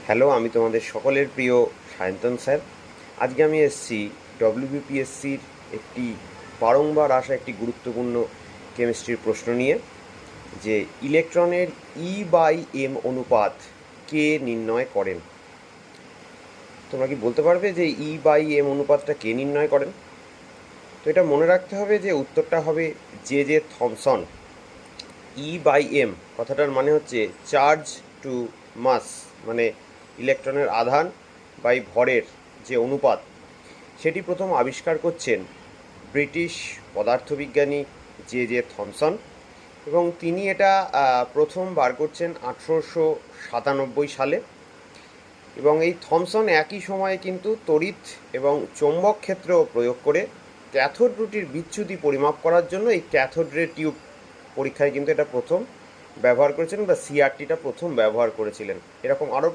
Hello, আমি তোমাদের সকলের প্রিয় সায়ন্তন স্যার। আজকে আমি এসেছি ডব্লিউবিপিএসসির একটি বারংবার আসা একটি গুরুত্বপূর্ণ কেমিস্ট্রির প্রশ্ন নিয়ে, যে ইলেকট্রনের E/M অনুপাত কে নির্ণয় করেন। তোমরা কি বলতে পারবে যে E/M অনুপাতটা কে নির্ণয় করেন? তো এটা মনে রাখতে হবে যে উত্তরটা হবে জে থমসন। E/M কথাটার মানে হচ্ছে চার্জ টু মাস, মানে ইলেকট্রনের আধান বাই ভরের যে অনুপাত, সেটি প্রথম আবিষ্কার করছেন ব্রিটিশ পদার্থবিজ্ঞানী জে থমসন, এবং তিনি এটা প্রথম বার করছেন 1897 সালে। এবং এই থমসন একই সময়ে কিন্তু তড়িৎ এবং চৌম্বক ক্ষেত্রেও প্রয়োগ করে ক্যাথোড রুটির বিচ্যুতি পরিমাপ করার জন্য এই ক্যাথোড রে টিউব পরীক্ষায় কিন্তু এটা প্রথম ব্যবহার করেছিলেন, বা সিআরটিটা প্রথম ব্যবহার করেছিলেন। এরকম আরও